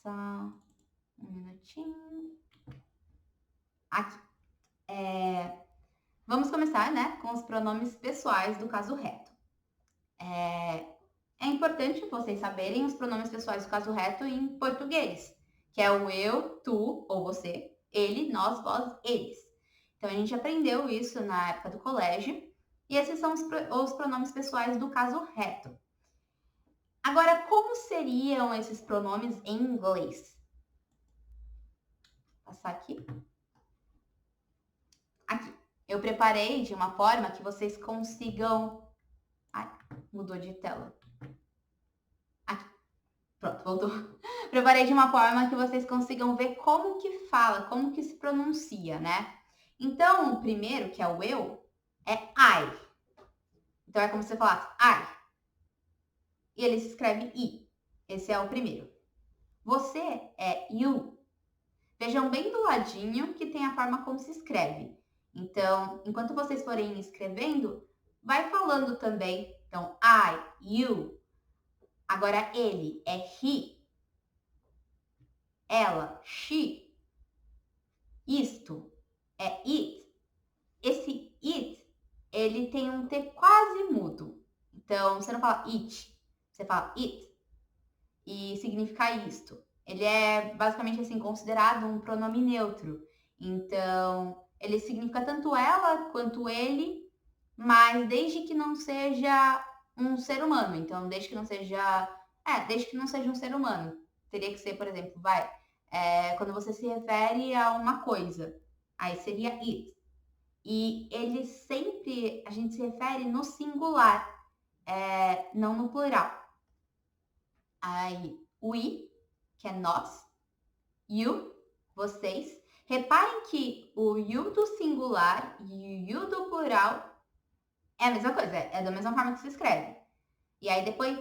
Só um minutinho. Aqui. Vamos começar, né, com os pronomes pessoais do caso reto. É importante vocês saberem os pronomes pessoais do caso reto em português, que é o eu, tu ou você, ele, nós, vós, eles. Então, a gente aprendeu isso na época do colégio, e esses são os pronomes pessoais do caso reto. Agora, como seriam esses pronomes em inglês? Vou passar aqui. Aqui. Eu preparei de uma forma que vocês consigam... Ai, mudou de tela. Aqui. Pronto, voltou. Preparei de uma forma que vocês consigam ver como que fala, como que se pronuncia, né? Então, o primeiro, que é o eu, é I. Então, é como se você falasse I. E ele se escreve I. Esse é o primeiro. Você é you. Vejam bem do ladinho que tem a forma como se escreve. Então, enquanto vocês forem escrevendo, vai falando também. Então, I, you. Agora, ele é he. Ela, she. Isto é it. Esse it, ele tem um T quase mudo. Então, você não fala it, você fala it. E significa isto. Ele é basicamente assim considerado um pronome neutro. Então, ele significa tanto ela quanto ele, mas desde que não seja um ser humano. Então, desde que não seja um ser humano. Teria que ser, por exemplo, quando você se refere a uma coisa, aí seria it. E ele sempre, a gente se refere no singular, não no plural. Aí, we, que é nós, you, vocês. Reparem que o you do singular e o you do plural é a mesma coisa, é da mesma forma que se escreve. E aí depois,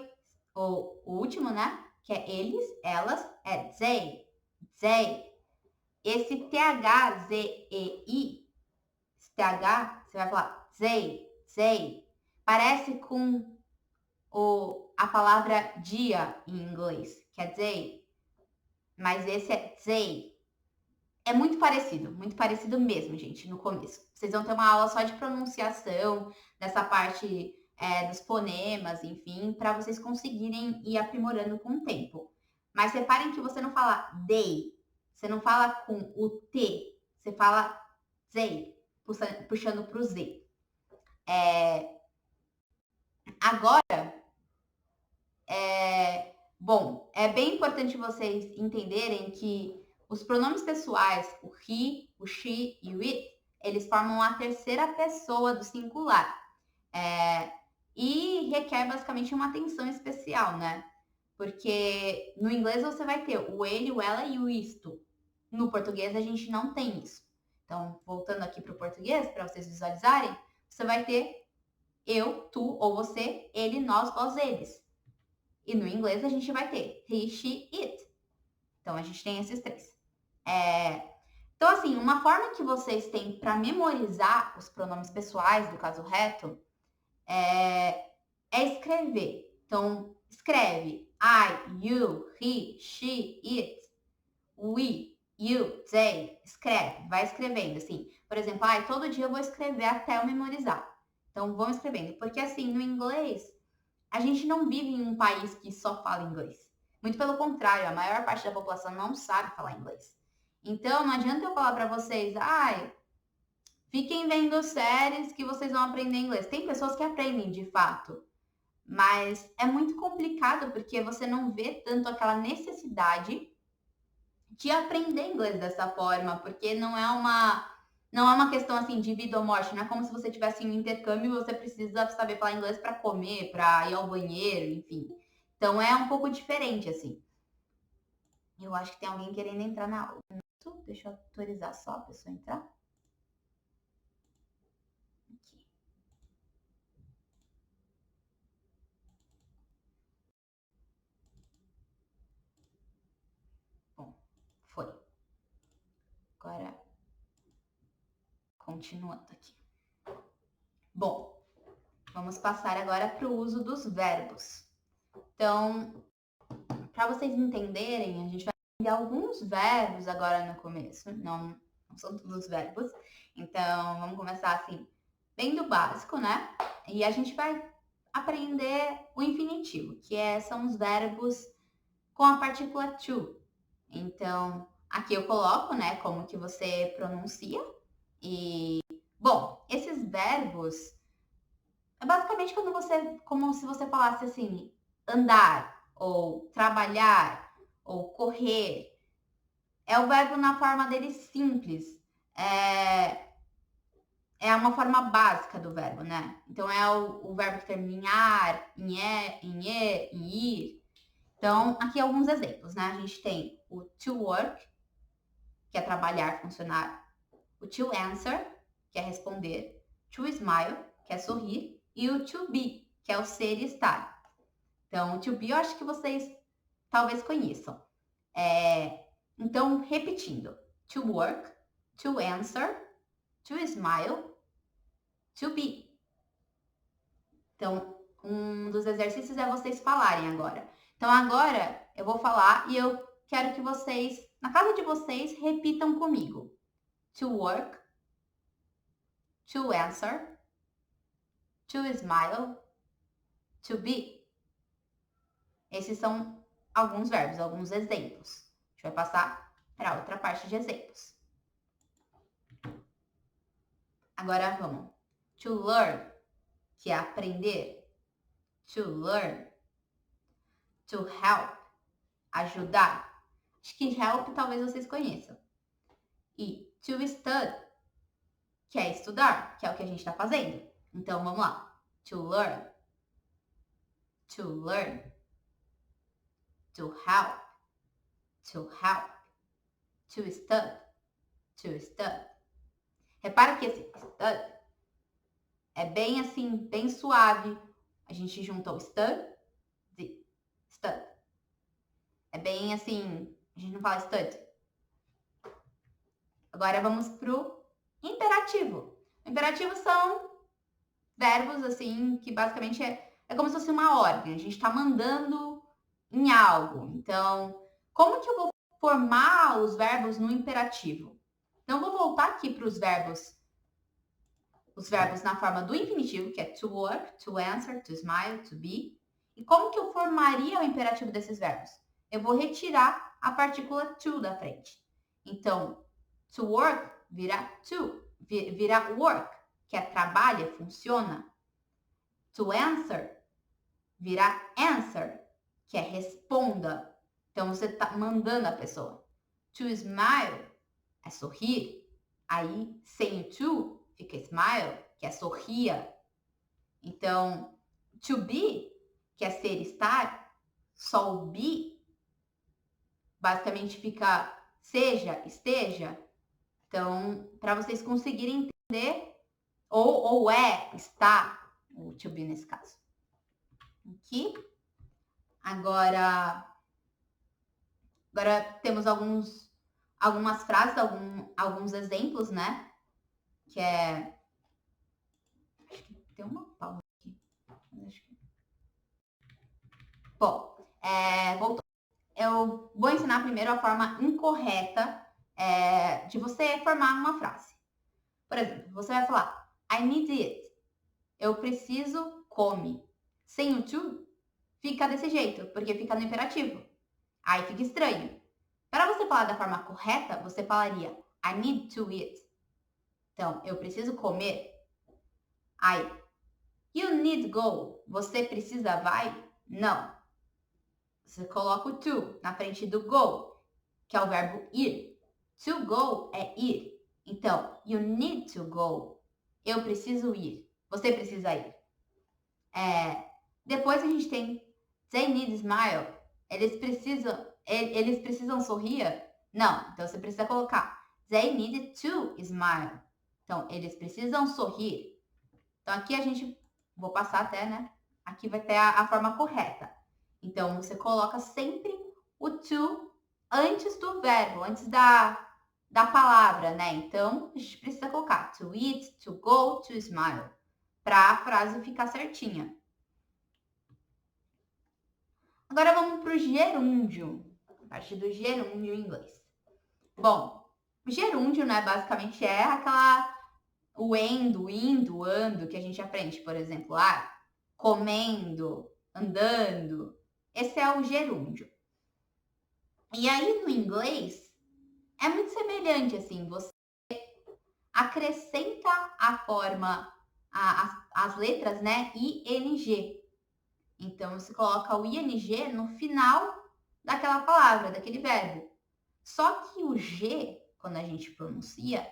o último, né, que é eles, elas, é they, they. Esse TH, Z-E-I, esse TH, você vai falar they, they. Parece com a palavra dia em inglês, que é day, mas esse é they. É muito parecido mesmo, gente, no começo. Vocês vão ter uma aula só de pronunciação, dessa parte dos fonemas, enfim, para vocês conseguirem ir aprimorando com o tempo. Mas reparem que você não fala they, você não fala com o T, você fala they, puxando para o Z. Agora, é bem importante vocês entenderem que os pronomes pessoais, o he, o she e o it, eles formam a terceira pessoa do singular. E requer basicamente uma atenção especial, né? Porque no inglês você vai ter o ele, o ela e o isto. No português a gente não tem isso. Então, voltando aqui para o português, para vocês visualizarem, você vai ter eu, tu ou você, ele, nós, vós, eles. E no inglês a gente vai ter he, she, it. Então, a gente tem esses três. Então, assim, uma forma que vocês têm para memorizar os pronomes pessoais do caso reto é escrever. Então, escreve I, you, he, she, it, we, you, they. Escreve, vai escrevendo, assim. Por exemplo, todo dia eu vou escrever até eu memorizar. Então, vão escrevendo. Porque, assim, no inglês, a gente não vive em um país que só fala inglês. Muito pelo contrário, a maior parte da população não sabe falar inglês. Então, não adianta eu falar para vocês, fiquem vendo séries que vocês vão aprender inglês. Tem pessoas que aprendem de fato, mas é muito complicado porque você não vê tanto aquela necessidade de aprender inglês dessa forma, porque não é uma questão assim de vida ou morte, não é como se você tivesse um intercâmbio e você precisa saber falar inglês para comer, para ir ao banheiro, enfim. Então é um pouco diferente assim. Eu acho que tem alguém querendo entrar na aula. Deixa eu autorizar só a pessoa entrar. Aqui. Bom, foi. Agora, continuando aqui. Bom, vamos passar agora para o uso dos verbos. Então, para vocês entenderem, a gente vai alguns verbos agora no começo, não são todos verbos. Então, vamos começar assim, bem do básico, né? E a gente vai aprender o infinitivo, são os verbos com a partícula to. Então, aqui eu coloco, né, como que você pronuncia. E, bom, esses verbos é basicamente como se você falasse assim, andar, ou trabalhar, ou correr. É o verbo na forma dele simples. É uma forma básica do verbo, né? Então é o verbo que termina em ar, em e, em ir. Então, aqui alguns exemplos, né? A gente tem o to work, que é trabalhar, funcionar. O to answer, que é responder. To smile, que é sorrir. E o to be, que é o ser e estar. Então, o to be eu acho que vocês talvez conheçam. Então, repetindo. To work, to answer, to smile, to be. Então, um dos exercícios é vocês falarem agora. Então, agora eu vou falar e eu quero que vocês, na casa de vocês, repitam comigo. To work, to answer, to smile, to be. Esses são alguns verbos, alguns exemplos. A gente vai passar para outra parte de exemplos. Agora vamos. To learn, que é aprender. To learn. To help, ajudar. Acho que help talvez vocês conheçam. E to study, que é estudar, que é o que a gente está fazendo. Então, vamos lá. To learn. To learn. To help. To help. To study. To study. Repara que esse study é bem assim, bem suave. A gente juntou study, study. É bem assim, a gente não fala study. Agora vamos pro imperativo. Imperativo são verbos assim que basicamente é como se fosse uma ordem. A gente está mandando em algo. Então, como que eu vou formar os verbos no imperativo? Então, vou voltar aqui para os verbos na forma do infinitivo, que é to work, to answer, to smile, to be. E como que eu formaria o imperativo desses verbos? Eu vou retirar a partícula to da frente. Então, to work vira to, vira work, que é trabalha, funciona. To answer vira answer, que é responda. Então, você está mandando a pessoa. To smile é sorrir. Aí, sem o to, fica smile, que é sorria. Então, to be, que é ser, estar, só o be, basicamente fica seja, esteja. Então, para vocês conseguirem entender, ou está, o to be nesse caso. Aqui. Agora temos algumas frases, alguns exemplos, né? Que é... Acho que tem uma pausa aqui. Bom, voltou. Eu vou ensinar primeiro a forma incorreta de você formar uma frase. Por exemplo, você vai falar I need it. Eu preciso, come. Sem o to, fica desse jeito, porque fica no imperativo. Aí fica estranho. Para você falar da forma correta, você falaria I need to eat. Então, eu preciso comer. Aí, you need go. Você precisa vai? Não. Você coloca o to na frente do go, que é o verbo ir. To go é ir. Então, you need to go. Eu preciso ir. Você precisa ir. Depois a gente tem they need smile. Eles precisam sorrir? Não. Então, você precisa colocar they need to smile. Então, eles precisam sorrir. Então, aqui a gente... Vou passar até, né? Aqui vai ter a forma correta. Então, você coloca sempre o to antes do verbo, antes da palavra, né? Então, a gente precisa colocar to eat, to go, to smile, para a frase ficar certinha. Agora vamos para o gerúndio. parte do gerúndio em inglês. Bom, gerúndio, né, basicamente é aquela o endo, indo, ando que a gente aprende, por exemplo, comendo, andando. Esse é o gerúndio. E aí no inglês é muito semelhante assim, você acrescenta a forma as letras, né, ing. Então você coloca o ing no final daquela palavra, daquele verbo. Só que o G, quando a gente pronuncia,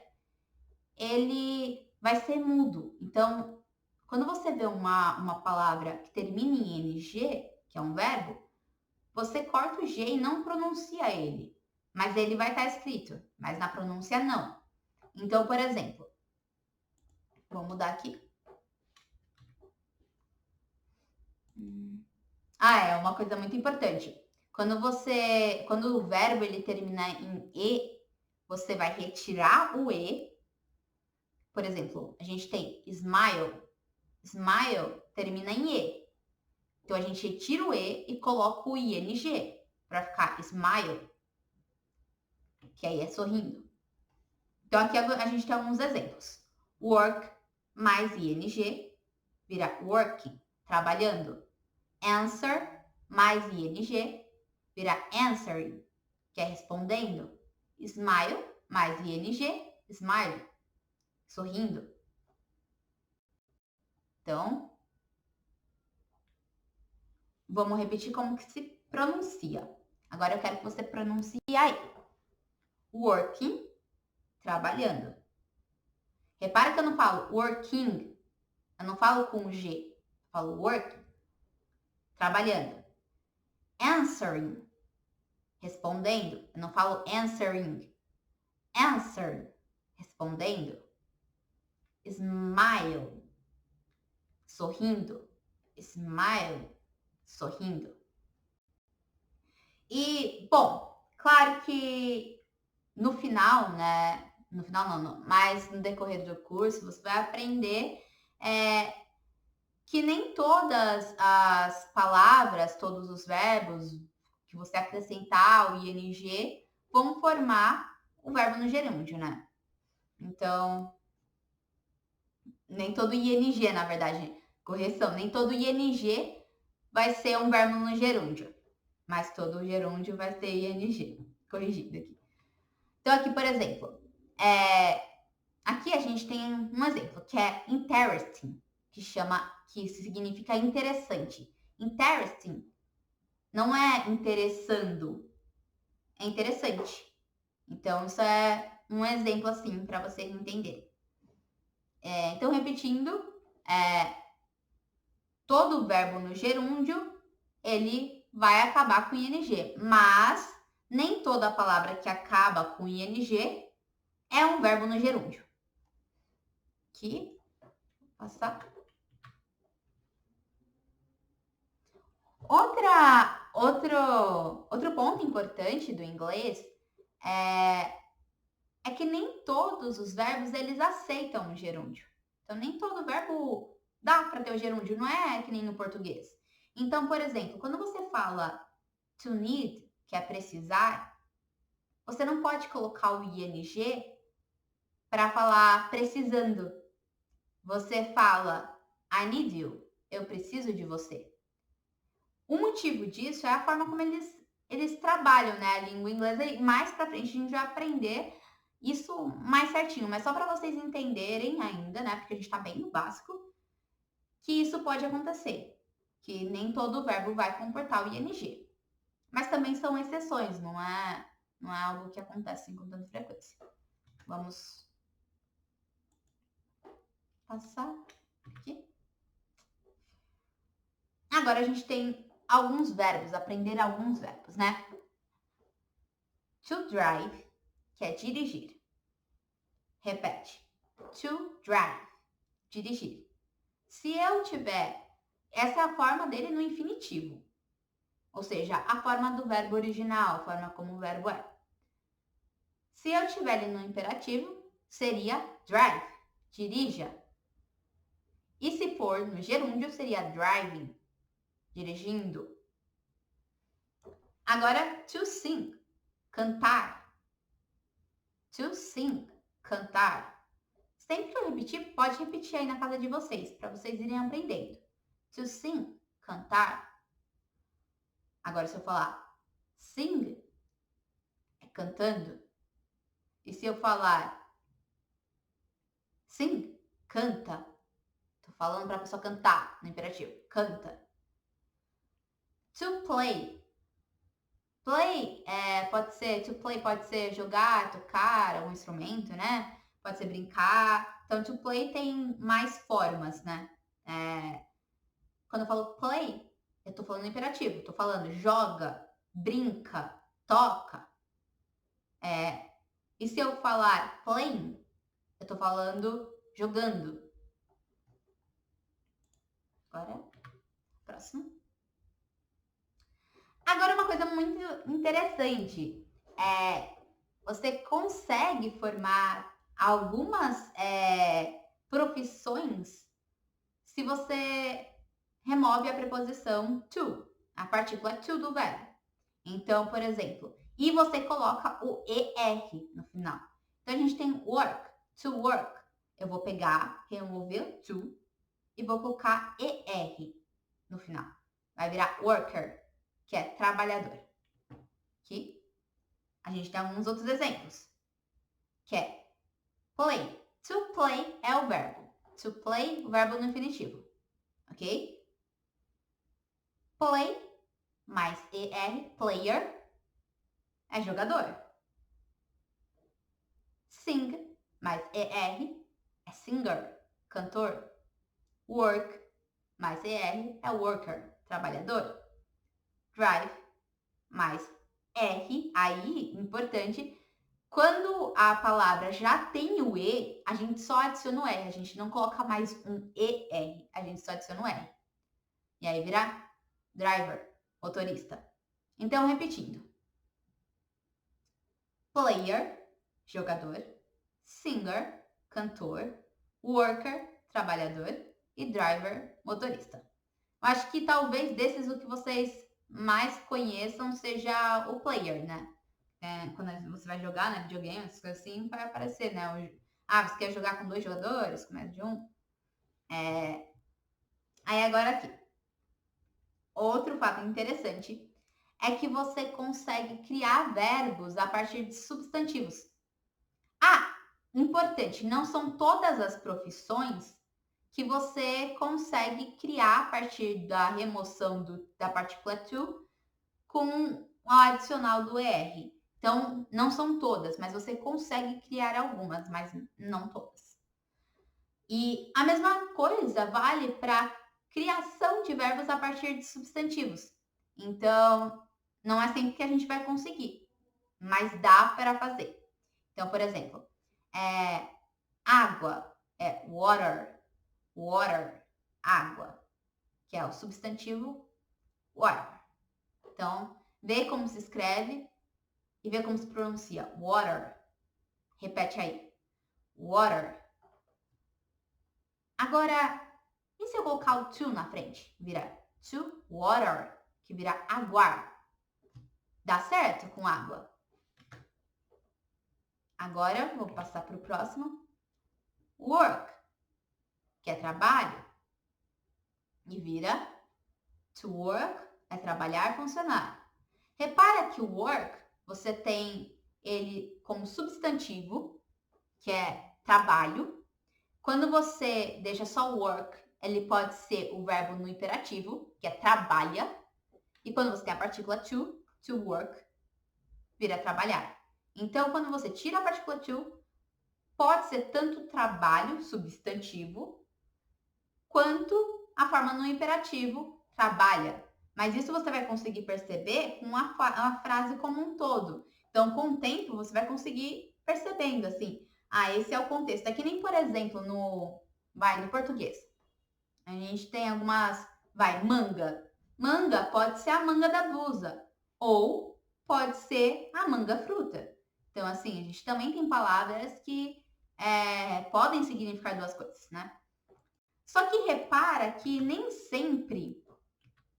ele vai ser mudo. Então, quando você vê uma palavra que termina em NG, que é um verbo, você corta o G e não pronuncia ele. Mas ele vai estar escrito, mas na pronúncia não. Então, por exemplo, vou mudar aqui. É uma coisa muito importante. Quando o verbo ele termina em E, você vai retirar o E. Por exemplo, a gente tem smile. Smile termina em E. Então a gente retira o E e coloca o ing para ficar smile, que aí é sorrindo. Então aqui a gente tem alguns exemplos. Work mais ing vira working, trabalhando. Answer mais ing vira answering, que é respondendo. Smile mais ing, smile, sorrindo. Então, vamos repetir como que se pronuncia. Agora eu quero que você pronuncie aí. Working, trabalhando. Repara que eu não falo working, eu não falo com G, eu falo working, trabalhando. Answering, respondendo, eu não falo answering. Answer, respondendo. Smile, sorrindo. Smile, sorrindo. E, bom, claro que no final, né? No final não, mas no decorrer do curso você vai aprender que nem todas as palavras, todos os verbos que você acrescentar o ing vão formar o verbo no gerúndio, né? Então, nem todo ing, na verdade, correção, nem todo ing vai ser um verbo no gerúndio, mas todo gerúndio vai ter ing, corrigido aqui. Então, aqui, por exemplo, aqui a gente tem um exemplo, que é interesting, que significa interessante. Interesting não é interessando, é interessante. Então, isso é um exemplo, assim, para vocês entenderem. Então, repetindo, todo verbo no gerúndio, ele vai acabar com ing, mas nem toda palavra que acaba com ing é um verbo no gerúndio. Aqui, vou passar. Outro ponto importante do inglês é que nem todos os verbos eles aceitam o gerúndio. Então, nem todo verbo dá para ter o gerúndio, não é que nem no português. Então, por exemplo, quando você fala to need, que é precisar, você não pode colocar o ing para falar precisando. Você fala I need you, eu preciso de você. O motivo disso é a forma como eles trabalham, né, a língua inglesa. E mais para frente a gente vai aprender isso mais certinho, mas só para vocês entenderem ainda, né, porque a gente está bem no básico, que isso pode acontecer, que nem todo verbo vai comportar o ing. Mas também são exceções, não é algo que acontece com tanta frequência. Vamos passar aqui. Agora a gente tem alguns verbos, aprender alguns verbos, né? To drive, que é dirigir. Repete. To drive, dirigir. Se eu tiver, essa é a forma dele no infinitivo. Ou seja, a forma do verbo original, a forma como o verbo é. Se eu tiver ele no imperativo, seria drive, dirija. E se for no gerúndio, seria driving, dirigindo. Agora, to sing, cantar. To sing, cantar. Sempre que eu repetir, pode repetir aí na casa de vocês, para vocês irem aprendendo. To sing, cantar. Agora, se eu falar sing, é cantando. E se eu falar sing, canta. Tô falando para a pessoa cantar, no imperativo. Canta. To play. Play pode ser jogar, tocar algum instrumento, né? Pode ser brincar. Então, to play tem mais formas, né? Quando eu falo play, eu tô falando imperativo. Tô falando joga, brinca, toca. E se eu falar playing, eu tô falando jogando. Agora, próximo. Agora, uma coisa muito interessante você consegue formar algumas profissões se você remove a preposição to, a partícula to do verbo. Então, por exemplo, e você coloca o ER no final. Então, a gente tem work, to work. Eu vou pegar, remover o to e vou colocar ER no final. Vai virar worker, que é trabalhador. Aqui. A gente tem alguns outros exemplos, que é play. To play é o verbo. To play, o verbo no infinitivo. Ok? Play mais ER, player, é jogador. Sing mais ER é singer, cantor. Work mais ER é worker, trabalhador. Drive mais R, aí, importante, quando a palavra já tem o E, a gente só adiciona o R, a gente não coloca mais um ER, a gente só adiciona o R. E aí vira driver, motorista. Então, repetindo. Player, jogador. Singer, cantor. Worker, trabalhador. E driver, motorista. Acho que talvez desses o que vocês mais conheçam seja o player, né? Quando você vai jogar, né, videogame, essas coisas assim, vai aparecer, né? Você quer jogar com 2 jogadores, com mais de um? Aí agora aqui. Outro fato interessante é que você consegue criar verbos a partir de substantivos. Importante, não são todas as profissões que você consegue criar a partir da remoção da partícula to com o adicional do ER. Então, não são todas, mas você consegue criar algumas, mas não todas. E a mesma coisa vale para criação de verbos a partir de substantivos. Então, não é sempre que a gente vai conseguir, mas dá para fazer. Então, por exemplo, água é water, water, água, que é o substantivo water. Então, vê como se escreve e vê como se pronuncia. Water. Repete aí. Water. Agora, e se eu colocar o to na frente? Vira to water, que vira aguar. Dá certo com água? Agora, vou passar para o próximo. Work, que é trabalho. E vira to work, é trabalhar, funcionar. Repara que o work, você tem ele como substantivo, que é trabalho. Quando você deixa só work, ele pode ser o verbo no imperativo, que é trabalha. E quando você tem a partícula to work, vira trabalhar. Então, quando você tira a partícula to, pode ser tanto trabalho, substantivo, quanto a forma no imperativo, trabalha. Mas isso você vai conseguir perceber com a frase como um todo. Então, com o tempo, você vai conseguir percebendo, assim, esse é o contexto. É que nem, por exemplo, no português. A gente tem algumas, manga. Manga pode ser a manga da blusa. Ou pode ser a manga fruta. Então, assim, a gente também tem palavras que podem significar duas coisas, né? Só que repara que nem sempre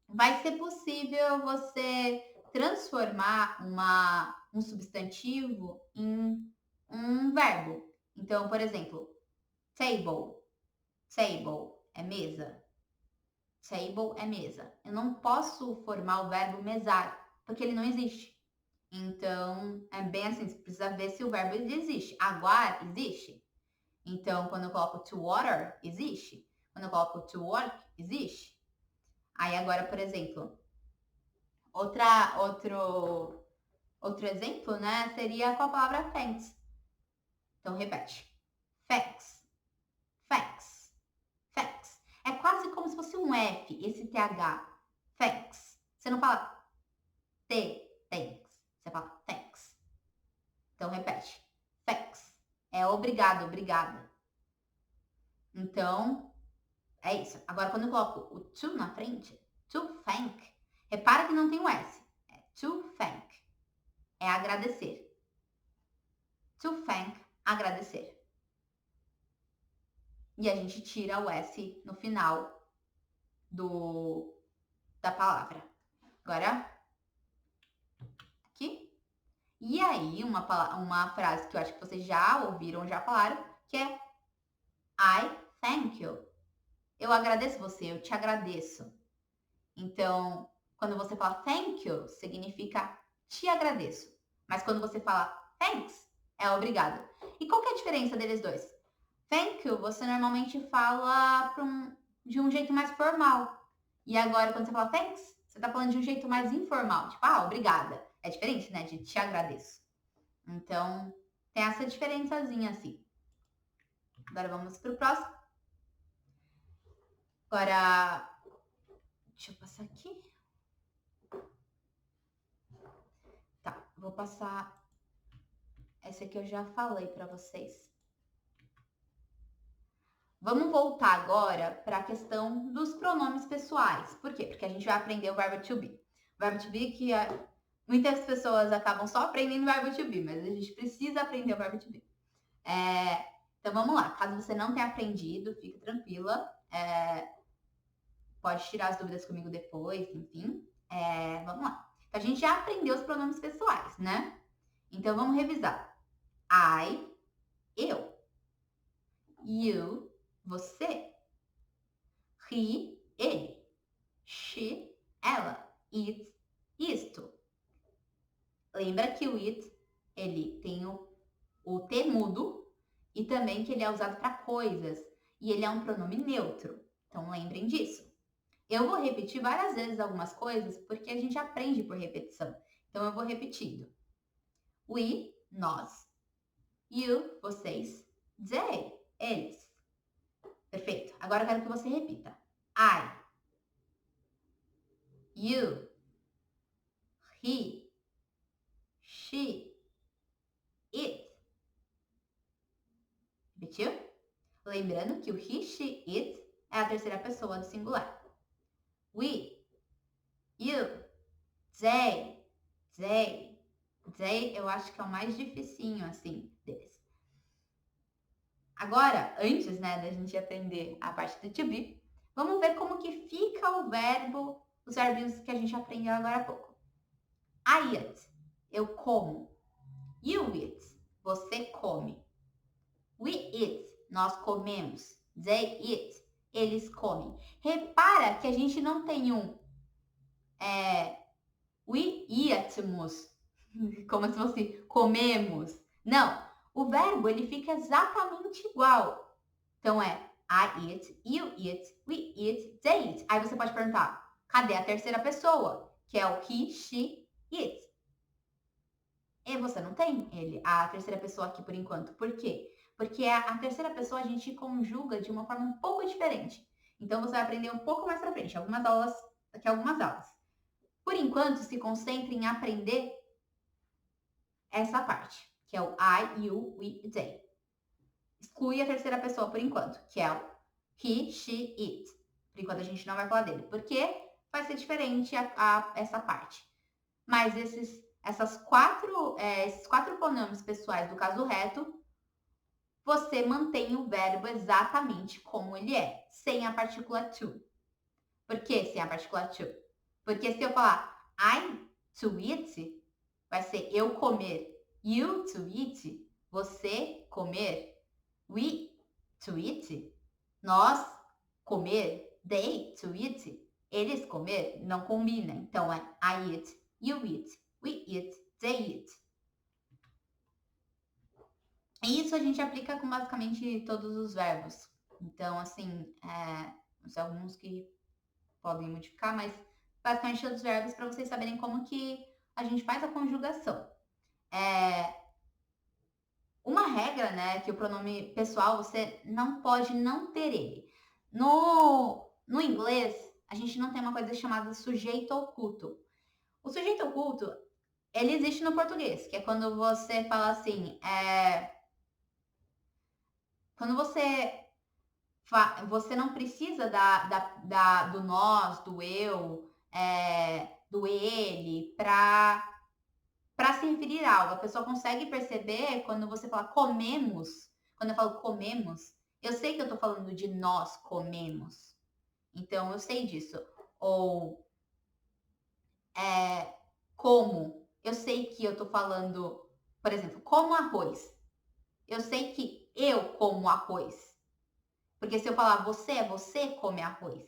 vai ser possível você transformar um substantivo em um verbo. Então, por exemplo, table. Table é mesa. Table é mesa. Eu não posso formar o verbo mesar, porque ele não existe. Então, é bem assim, você precisa ver se o verbo existe. Aguar existe. Então, quando eu coloco to water, existe. Quando eu coloco to work, existe. Aí agora, por exemplo, outro exemplo, né, seria com a palavra thanks. Então, repete. Thanks. Thanks. Thanks. É quase como se fosse um F, esse TH. Thanks. Você não fala thanks. Você fala thanks. Então, repete. Thanks. É obrigado, obrigada. Então, é isso. Agora, quando eu coloco o to na frente, to thank, repara que não tem o S. É to thank. É agradecer. To thank, agradecer. E a gente tira o S no final da palavra. Agora, aqui. E aí, uma frase que eu acho que vocês já ouviram, já falaram, que é I thank you. Eu agradeço você, eu te agradeço. Então, quando você fala thank you, significa te agradeço. Mas quando você fala thanks, é obrigado. E qual que é a diferença deles dois? Thank you, você normalmente fala de um jeito mais formal. E agora, quando você fala thanks, você está falando de um jeito mais informal. Tipo, obrigada. É diferente, né? De te agradeço. Então, tem essa diferençazinha assim. Agora vamos para o próximo. Agora, deixa eu passar aqui. Tá, vou passar. Essa aqui eu já falei para vocês. Vamos voltar agora para a questão dos pronomes pessoais. Por quê? Porque a gente vai aprender o verbo to be. O verbo to be que muitas pessoas acabam só aprendendo o verbo to be, mas a gente precisa aprender o verbo to be. Então vamos lá. Caso você não tenha aprendido, fique tranquila. Pode tirar as dúvidas comigo depois, enfim. Vamos lá. Então, a gente já aprendeu os pronomes pessoais, né? Então vamos revisar. I, eu. You, você. He, ele. She, ela. It, isto. Lembra que o it, ele tem o T mudo e também que ele é usado para coisas. E ele é um pronome neutro. Então, lembrem disso. Eu vou repetir várias vezes algumas coisas porque a gente aprende por repetição. Então, eu vou repetindo. We, nós. You, vocês. They, eles. Perfeito. Agora eu quero que você repita. I. You. He. She. It. Repetiu? Lembrando que o he, she, it é a terceira pessoa do singular. We. You. They. They eu acho que é o mais dificinho, assim, deles. Agora, antes, né, da gente aprender a parte do to be, vamos ver como que fica o verbo, os verbos que a gente aprendeu agora há pouco. I eat, eu como. You eat, você come. We eat, nós comemos. They eat, eles comem. Repara que a gente não tem we eatmos, como se fosse comemos. Não, o verbo ele fica exatamente igual. Então é I eat, you eat, we eat, they eat. Aí você pode perguntar, cadê a terceira pessoa? Que é o he, she, it. E você não tem a terceira pessoa aqui por enquanto. Por quê? Porque a terceira pessoa a gente conjuga de uma forma um pouco diferente. Então você vai aprender um pouco mais pra frente, daqui a algumas aulas. Por enquanto, se concentre em aprender essa parte, que é o I, you, we, they. Exclui a terceira pessoa por enquanto, que é o he, she, it. Por enquanto a gente não vai falar dele, porque vai ser diferente essa parte. Mas esses quatro pronomes pessoais do caso reto, você mantém o verbo exatamente como ele é, sem a partícula to. Por que sem a partícula to? Porque se eu falar to eat vai ser eu comer. You to eat, você comer. We to eat, nós comer. They to eat, eles comer. Não combina. Então é I eat, you eat, we eat, they eat. E isso a gente aplica com basicamente todos os verbos. Então, assim, alguns que podem modificar, mas basicamente todos os verbos para vocês saberem como que a gente faz a conjugação. Uma regra, né, que o pronome pessoal você não pode não ter ele. No inglês, a gente não tem uma coisa chamada sujeito oculto. O sujeito oculto, ele existe no português, que é quando você fala assim, quando você não precisa do nós, do eu, do ele, para se referir a algo. A pessoa consegue perceber quando você fala comemos. Quando eu falo comemos, eu sei que eu estou falando de nós comemos. Então, eu sei disso. Ou como. Eu sei que eu estou falando, por exemplo, como arroz. Eu sei que eu como arroz. Porque se eu falar você come arroz.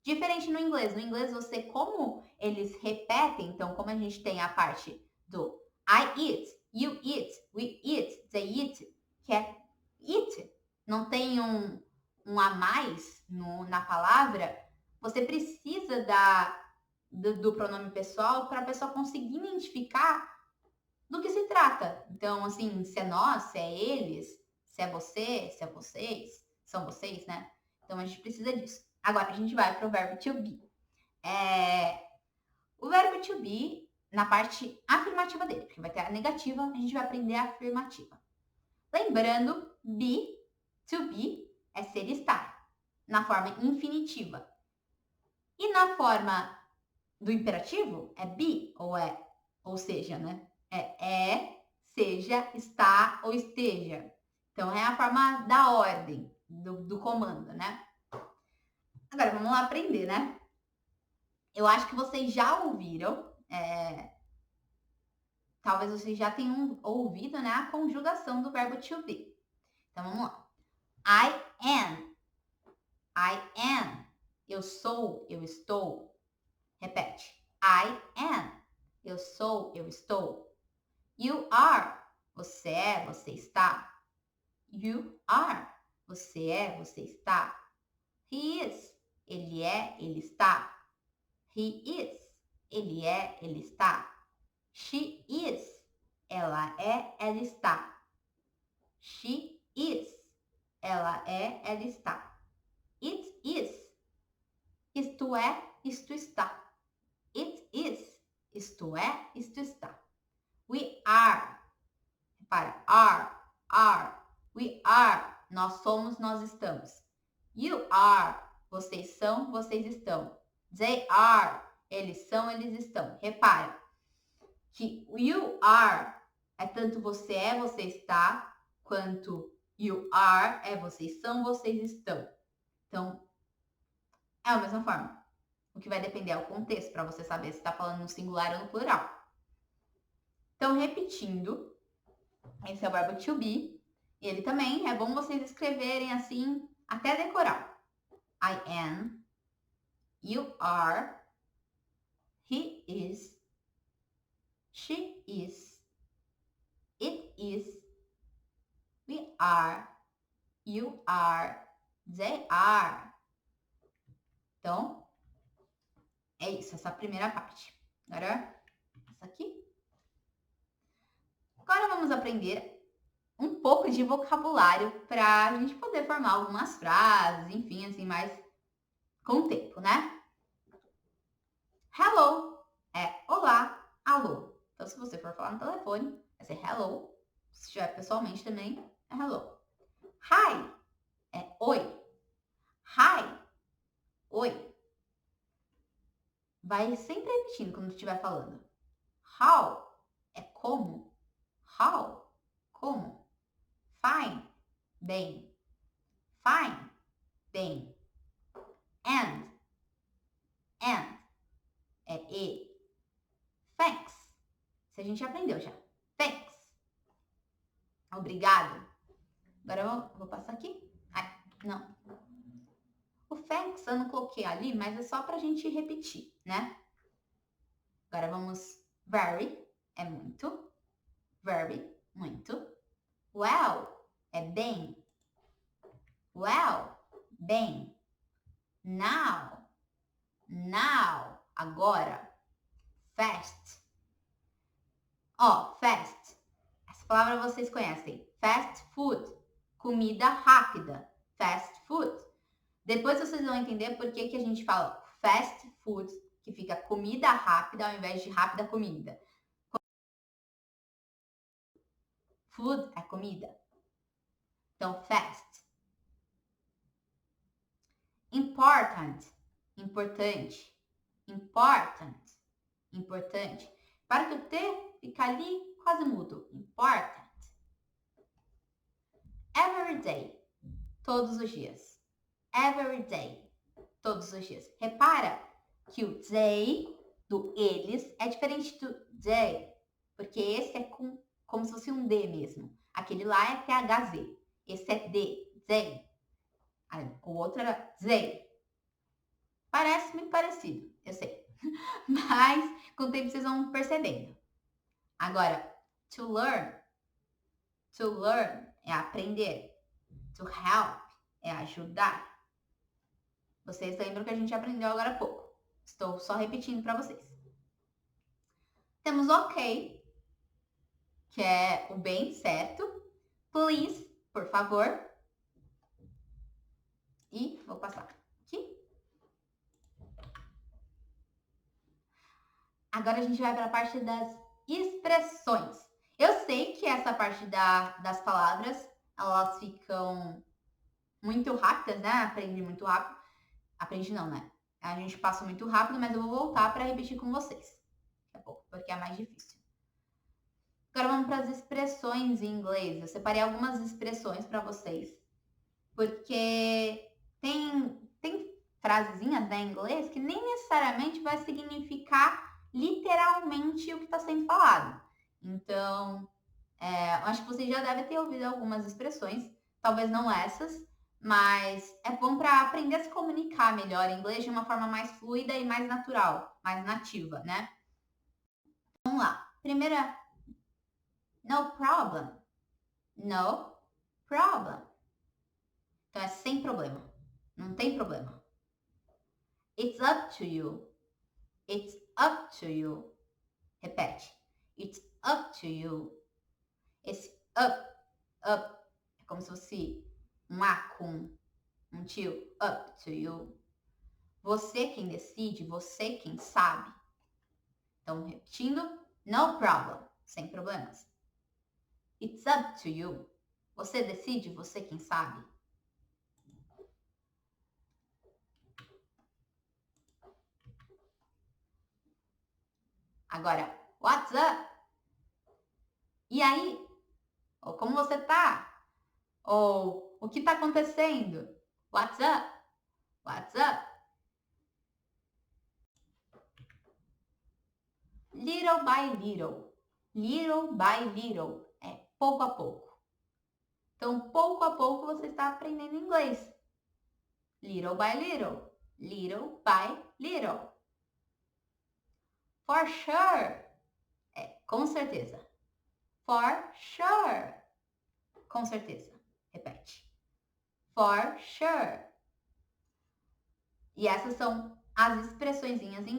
Diferente no inglês. No inglês, você, como eles repetem, então, como a gente tem a parte do I eat, you eat, we eat, they eat, que é eat. Não tem um a mais na palavra. Você precisa do pronome pessoal para a pessoa conseguir identificar do que se trata. Então, assim, se é nós, se é eles, se é você, se é vocês, são vocês, né? Então, a gente precisa disso. Agora, a gente vai para o verbo to be. O verbo to be, na parte afirmativa dele, porque vai ter a negativa, a gente vai aprender a afirmativa. Lembrando, to be, é ser e estar, na forma infinitiva. E na forma do imperativo, é be, ou seja, né? Seja, está ou esteja. Então, é a forma da ordem, do comando, né? Agora, vamos lá aprender, né? Eu acho que vocês já ouviram, talvez vocês já tenham ouvido, né, a conjugação do verbo to be. Então, vamos lá. I am. I am. Eu sou, eu estou. Repete. I am. Eu sou, eu estou. You are. Você é, você está. You are. Você é, você está. He is. Ele é, ele está. He is. Ele é, ele está. She is. Ela é, ela está. She is. Ela é, ela está. It is. Isto é, isto está. It is. Isto é, isto está. We are. Repara, are. We are. Nós somos, nós estamos. You are. Vocês são, vocês estão. They are. Eles são, eles estão. Repara que you are é tanto você é, você está, quanto you are é vocês são, vocês estão. Então, é a mesma forma. O que vai depender é o contexto, para você saber se está falando no singular ou no plural. Então, repetindo, esse é o verbo to be. E ele também é bom vocês escreverem assim, até decorar. I am, you are, he is, she is, it is, we are, you are, they are. Então, é isso, essa primeira parte. Agora, essa aqui. Agora vamos aprender um pouco de vocabulário para a gente poder formar algumas frases, enfim, assim, mais com o tempo, né? Hello é olá, alô. Então, se você for falar no telefone, vai ser hello. Se estiver pessoalmente também, é hello. Hi é oi. Hi, oi. Vai sempre repetindo quando estiver falando. How é como. How, como. Fine, bem. Fine, bem. And é e. Thanks, Se a gente aprendeu já. Thanks. Obrigado. Agora eu vou passar aqui. Ai, não. O thanks eu não coloquei ali, mas é só pra gente repetir, né? Agora vamos. Very é muito. Very, muito. Well é bem. Well, bem. Now, agora. Fast. Ó, fast. Essa palavra vocês conhecem. Fast food. Comida rápida. Fast food. Depois vocês vão entender por que a gente fala fast food, que fica comida rápida ao invés de rápida comida. Food é comida. Então, fast. Important. Importante. Important. Importante. Para que o T fica ali quase mudo. Important. Every day. Todos os dias. Every day. Todos os dias. Repara que o they do eles é diferente do they, porque esse é como se fosse um D mesmo. Aquele lá é THZ. Esse é D, they. O outro era they. Parece muito parecido, eu sei. Mas com o tempo vocês vão percebendo. Agora, to learn. To learn é aprender. To help é ajudar. Vocês lembram que a gente aprendeu agora há pouco. Estou só repetindo para vocês. Temos ok, que é o bem, certo? Please, por favor. E vou passar aqui. Agora a gente vai para a parte das expressões. Eu sei que essa parte das palavras, elas ficam muito rápidas, né? Aprendi muito rápido. Aprendi não, né? A gente passa muito rápido, mas eu vou voltar para repetir com vocês. Daqui a pouco, porque é mais difícil. Agora vamos para as expressões em inglês. Eu separei algumas expressões para vocês, porque tem frasezinhas, né, em inglês que nem necessariamente vai significar literalmente o que está sendo falado. Então, acho que vocês já devem ter ouvido algumas expressões, talvez não essas, mas é bom para aprender a se comunicar melhor em inglês de uma forma mais fluida e mais natural, mais nativa, né? Vamos lá. Primeira, no problem. No problem. Então é sem problema. Não tem problema. It's up to you. It's up to you. Repete. It's up to you. Esse up é como se fosse um A com um tio. Up to you. Você quem decide, você quem sabe. Então, repetindo. No problem. Sem problemas. It's up to you. Você decide, você quem sabe. Agora, what's up? E aí? Ou como você tá? Ou o que tá acontecendo? What's up? What's up? Little by little. Little by little. É pouco a pouco. Então, pouco a pouco você está aprendendo inglês. Little by little. Little by little. For sure. É, com certeza. For sure. Com certeza. Repete. For sure. E essas são as expressõezinhas em inglês.